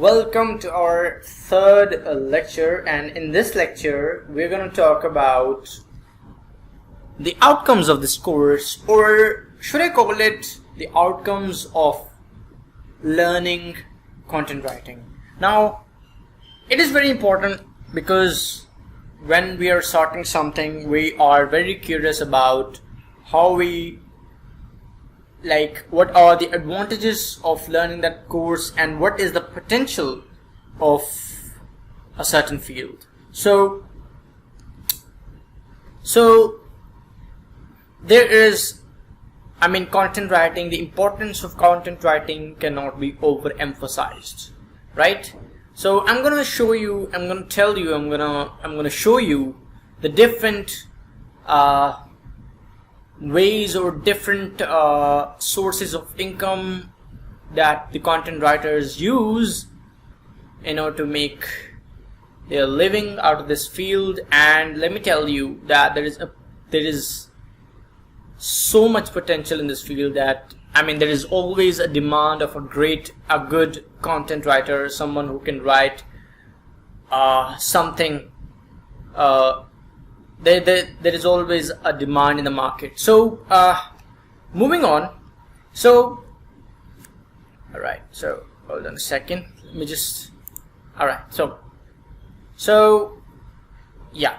Welcome to our third lecture, and in this lecture we're going to talk about the outcomes of this course, or should I call it the outcomes of learning content writing. Now, it is very important because when we are starting something, we are very curious about what are the advantages of learning that course and what is the potential of a certain field. So there is, content writing, the importance of content writing cannot be overemphasized, right? So I'm going to show you the different ways or different sources of income that the content writers use in order to make their living out of this field. And let me tell you that there is so much potential in this field that there is always a demand of a good content writer, someone who can write something. There is always a demand in the market. So moving on. Alright, so hold on a second. Let me just. Alright, so yeah.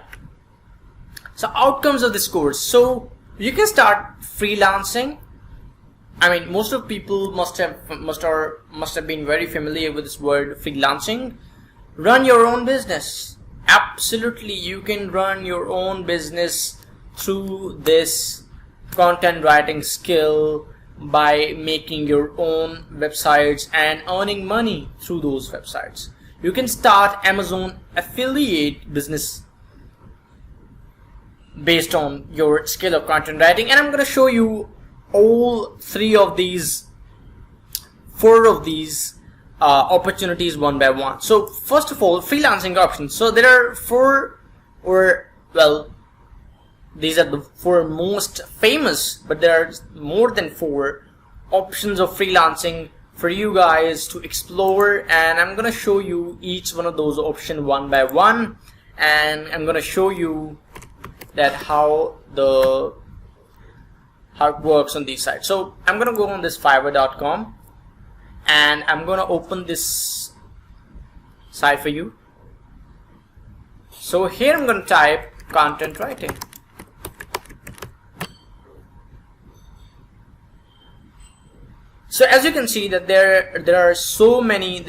So outcomes of this course. So you can start freelancing. Most of people must have been very familiar with this word freelancing. Run your own business. Absolutely, you can run your own business through this content writing skill by making your own websites and earning money through those websites. You can start Amazon affiliate business based on your skill of content writing, and I'm going to show you all four of these opportunities one by one. So first of all, freelancing options. So there are these are the four most famous, but there are more than four options of freelancing for you guys to explore, and I'm gonna show you each one of those options one by one, and I'm gonna show you that how it works on these sites. So I'm gonna go on this Fiverr.com and I'm going to open this site for you. So here I'm going to type content writing. So as you can see that there are so many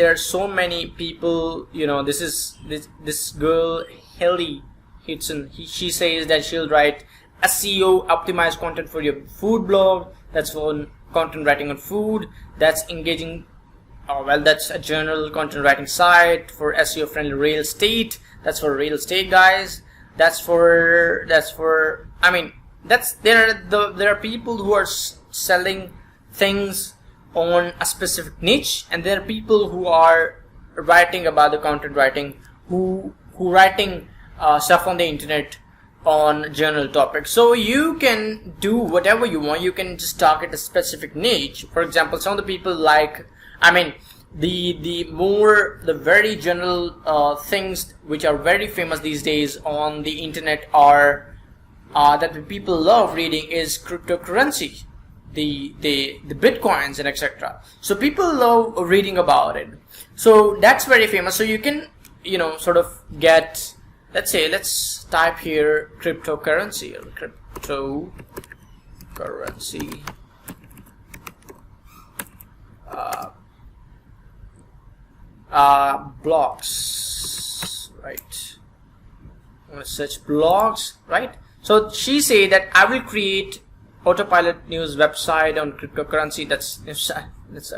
people. This girl Haley Hitson, she says that she'll write SEO optimized content for your food blog. That's for content writing on food. That's engaging. That's a general content writing site for SEO friendly real estate. That's for real estate guys. There are people who are selling things on a specific niche, and there are people who are writing about the content writing, who writing stuff on the internet on general topics. So you can do whatever you want. You can just target a specific niche. For example, some of the people the very general things which are very famous these days on the internet are that the people love reading is cryptocurrency, the bitcoins and etc. So people love reading about it. So that's very famous. So you can sort of get, let's type here cryptocurrency blogs, right? I'm going to search blogs, right? So she say that I will create autopilot news website on cryptocurrency. That's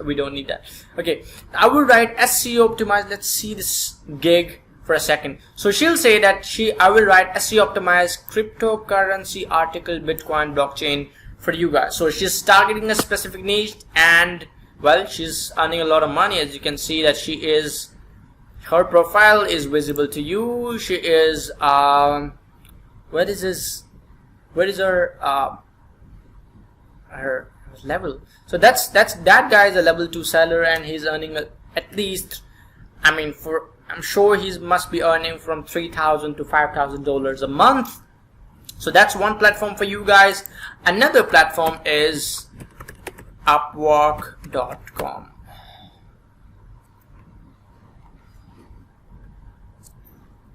we don't need that. Okay, I will write SEO optimized. Let's see this gig for a second. So she'll say that I will write SEO optimized cryptocurrency article, Bitcoin, blockchain for you guys. So she's targeting a specific niche, and she's earning a lot of money. As you can see that her profile is visible to you. She is where is her level? So that guy is a level 2 seller, and he's earning at least I mean, I'm sure he must be earning from $3,000 to $5,000 a month. So that's one platform for you guys. Another platform is Upwork.com.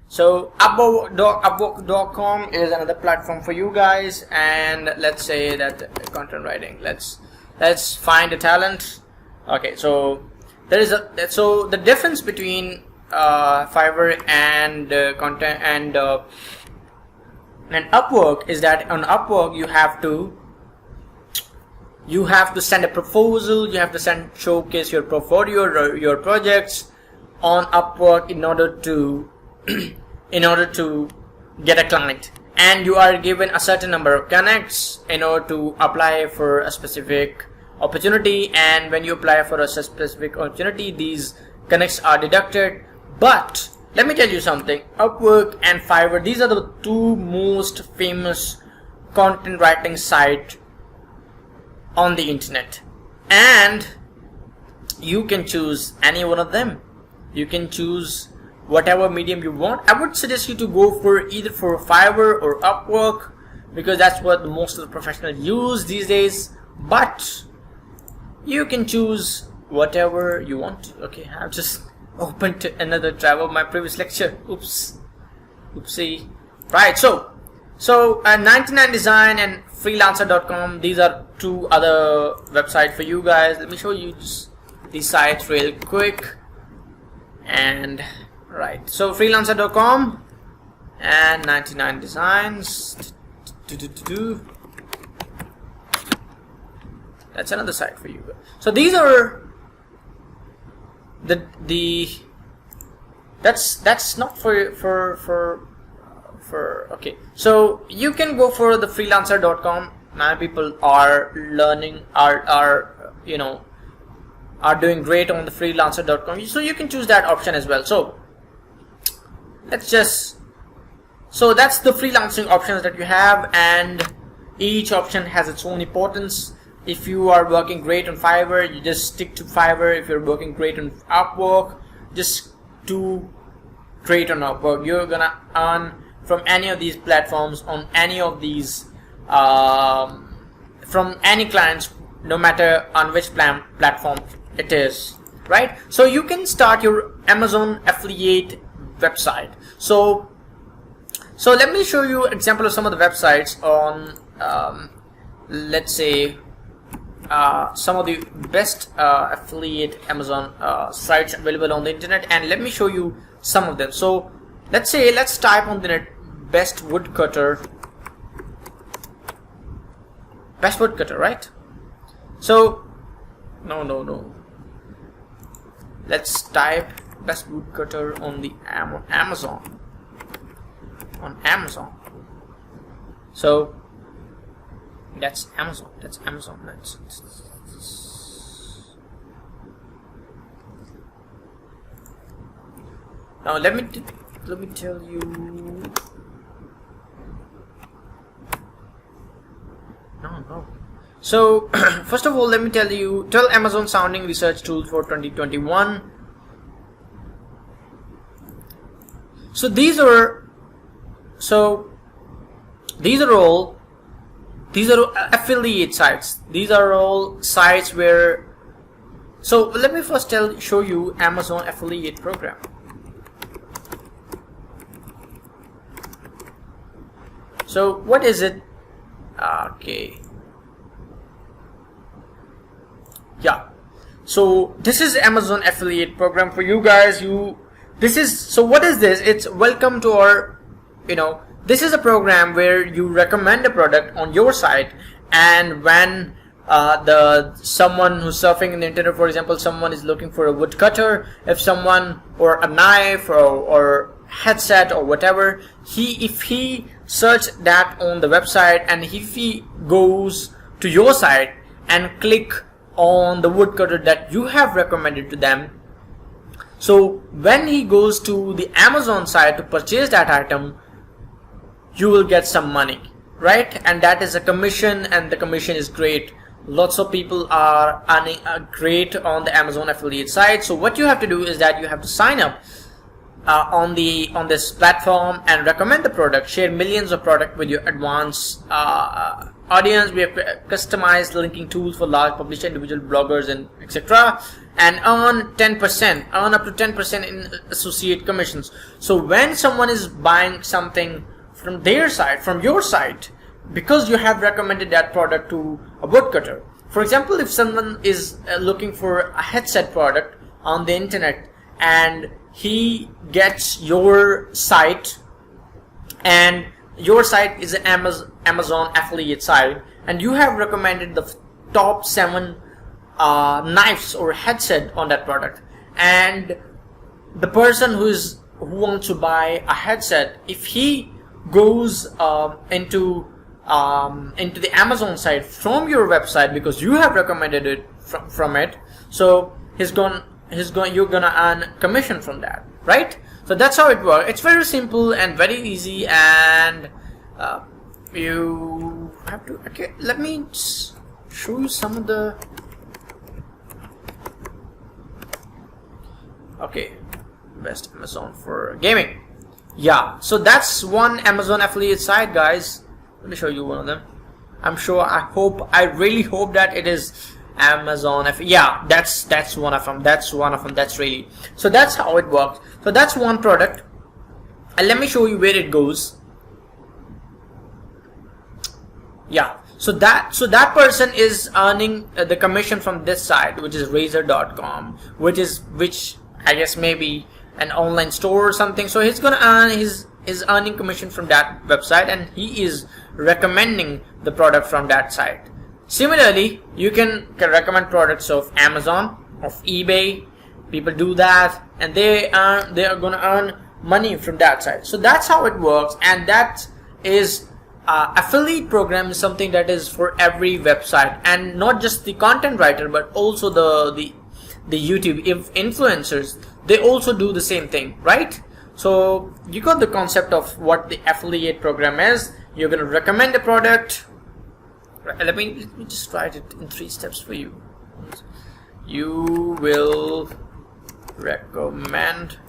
So Upwork.com is another platform for you guys, and let's say that content writing. Let's find a talent. Okay, so there is the difference between Fiverr and content and Upwork is that on Upwork you have to send a proposal, you have to showcase your portfolio or your projects on Upwork in order to get a client, and you are given a certain number of connects in order to apply for a specific opportunity. And when you apply for a specific opportunity, these connects are deducted. But let me tell you something, Upwork and Fiverr, these are the two most famous content writing sites on the internet, and you can choose any one of them. You can choose whatever medium you want. I would suggest you to go for either for Fiverr or Upwork, because that's what most of the professionals use these days, but you can choose whatever you want. Okay, I've just opened to another tab of my previous lecture. Oopsie. Right, so 99 Design and freelancer.com, these are two other websites for you guys. Let me show you just these sites real quick. And right, so freelancer.com and 99 Designs. That's another site for you. So these are that's not for okay. So you can go for the freelancer.com. Many people are learning, are doing great on the freelancer.com. So you can choose that option as well. So that's the freelancing options that you have, and each option has its own importance. If you are working great on Fiverr, you just stick to Fiverr. If you're working great on Upwork, just do great on Upwork. You're gonna earn from any of these platforms, on any of these from any clients, no matter on which platform it is, right? So you can start your Amazon affiliate website. So let me show you example of some of the websites on let's say some of the best affiliate Amazon sites available on the internet, and let me show you some of them. So let's type on the net best woodcutter, right? So no, let's type best woodcutter on the Amazon. So that's Amazon. Now let me tell you. No. So first of all, let me tell Amazon sounding research tools for 2021. So these are all affiliate sites. These are all sites where. So let me first show you Amazon affiliate program. So what is it? Okay. Yeah. So this is Amazon affiliate program for you guys. So what is this? It's welcome to our, this is a program where you recommend a product on your site, and when someone who's surfing in the internet, for example, someone is looking for a woodcutter, or a knife or headset or whatever, if he search that on the website, and if he goes to your site and click on the woodcutter that you have recommended to them, so when he goes to the Amazon site to purchase that item, you will get some money, right? And that is a commission, and the commission is great. lots of people are earning great on the Amazon affiliate side. So what you have to do is that you have to sign up on this platform and recommend the product, share millions of product with your advanced audience. We have customized linking tools for large publisher, individual bloggers, and etc. And earn up to 10% in associate commissions. So when someone is buying something from their side, from your site, because you have recommended that product to a woodcutter. For example, if someone is looking for a headset product on the internet and he gets your site, and your site is an Amazon affiliate site, and you have recommended the top 7 knives or headset on that product, and the person who wants to buy a headset, if he goes into the Amazon site from your website because you have recommended it from it, so you're gonna earn commission from that, right? So that's how it works. It's very simple and very easy, and you have to. Okay, let me show you some of the. Okay, best Amazon for gaming. Yeah, so that's one Amazon affiliate site, guys. Let me show you one of them. I really hope that it is Amazon. Yeah, that's one of them. That's really. So that's how it works. So that's one product, and let me show you where it goes. Yeah, so that person is earning the commission from this site, which is Razor.com, which I guess maybe an online store or something. So he's gonna earn his earning commission from that website, and he is recommending the product from that site. Similarly, you can recommend products of Amazon, of eBay. People do that, and they are gonna earn money from that site. So that's how it works, and that is affiliate program is something that is for every website, and not just the content writer, but also the YouTube influencers. They also do the same thing, right? So you got the concept of what the affiliate program is. You're going to recommend a product. Let me just write it in 3 steps for you. You will recommend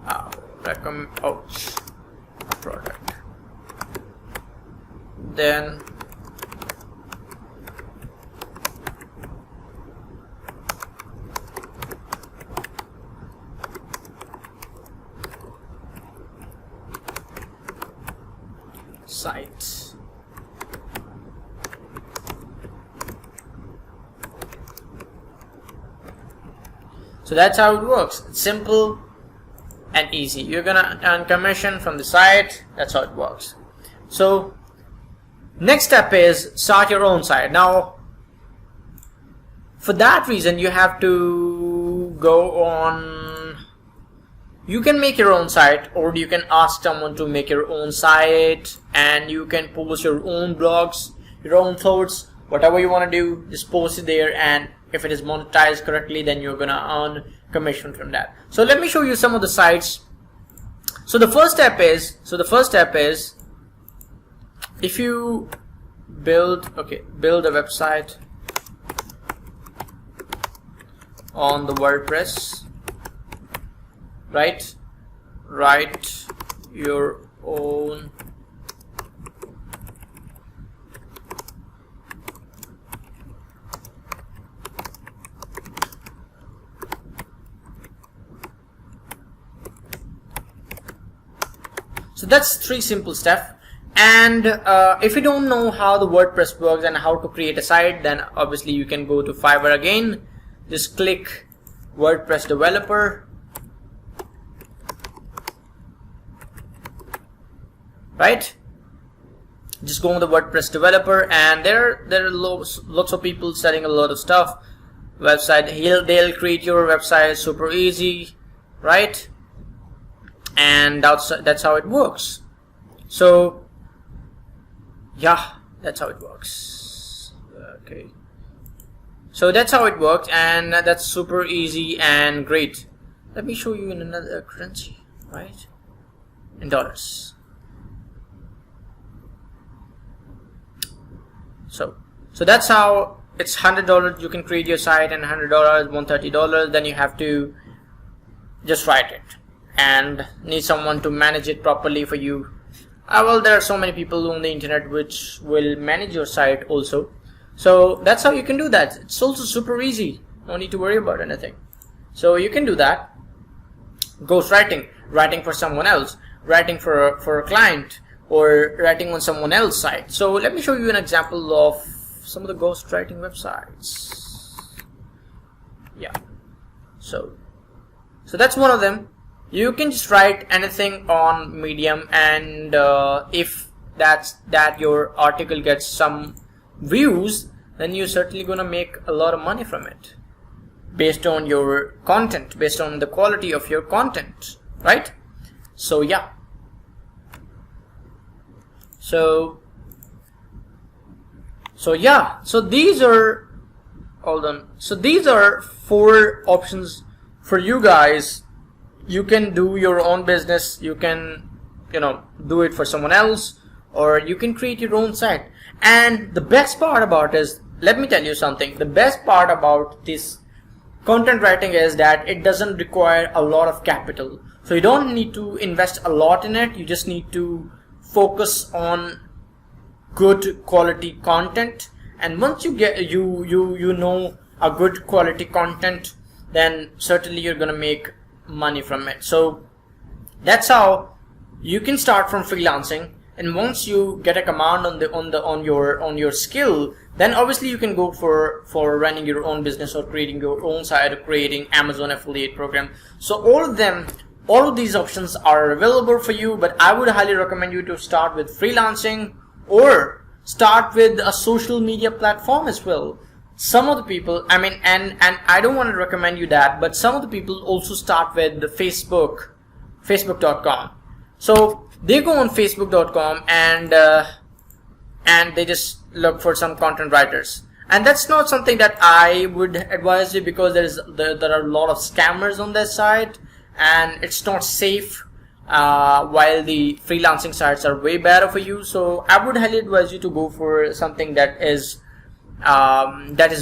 a product. Then site. So that's how it works. It's simple and easy. You're gonna earn commission from the site. That's how it works. So next step is start your own site. Now for that reason you have to go on. You can make your own site, or you can ask someone to make your own site, and you can post your own blogs, your own thoughts, whatever you want to do, just post it there, and if it is monetized correctly, then you're gonna earn commission from that. So let me show you some of the sites. So the first step is if you build a website on the WordPress, right? Write your own So that's 3 simple steps. And if you don't know how the WordPress works and how to create a site, then obviously you can go to Fiverr again. Just click WordPress developer. Right? Just go on the WordPress developer, and there are lots of people selling a lot of stuff. They'll create your website super easy, right? And that's how it works. So yeah, that's how it works. Okay, so that's how it works, and that's super easy and great. Let me show you in another currency, right? In dollars. So that's how it's $100 you can create your site, and $100, $130, then you have to just write it and need someone to manage it properly for you. Well, there are so many people on the internet which will manage your site also. So that's how you can do that. It's also super easy. No need to worry about anything. So you can do that. Ghostwriting, writing for someone else, writing for a client, or writing on someone else's site. So let me show you an example of some of the ghostwriting websites. Yeah. So that's one of them. You can just write anything on Medium, and if that your article gets some views, then you're certainly gonna make a lot of money from it, based on your content, based on the quality of your content, right? So yeah. So these are, hold on. So these are 4 options for you guys. You can do your own business. You can, do it for someone else, or you can create your own site. And the best part about is, let me tell you something. The best part about this content writing is that it doesn't require a lot of capital. So you don't need to invest a lot in it. You just need to focus on good quality content. And once you get you know a good quality content, then certainly you're gonna make money from it. So that's how you can start from freelancing. And once you get a command on your skill, then obviously you can go for running your own business, or creating your own site, or creating Amazon affiliate program. So all of these options are available for you, but I would highly recommend you to start with freelancing, or start with a social media platform as well. Some of the people, and I don't want to recommend you that, but some of the people also start with the facebook.com. So they go on facebook.com and they just look for some content writers. And that's not something that I would advise you, because there are a lot of scammers on that site, and it's not safe, while the freelancing sites are way better for you. So I would highly advise you to go for something that is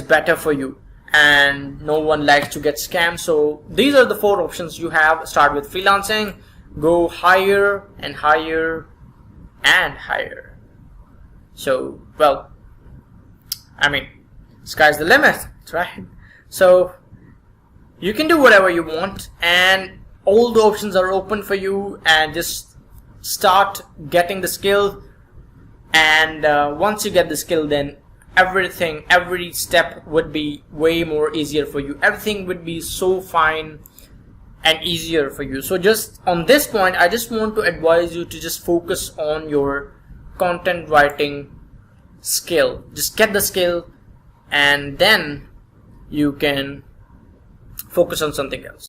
better for you, and no one likes to get scammed. So these are the 4 options you have. Start with freelancing, go higher and higher and higher. So, well, sky's the limit, right? So you can do whatever you want, and all the options are open for you, and just start getting the skill. And once you get the skill, then every step would be way more easier for you. Everything would be so fine and easier for you. So just on this point, I just want to advise you to just focus on your content writing skill. Just get the skill, and then you can focus on something else.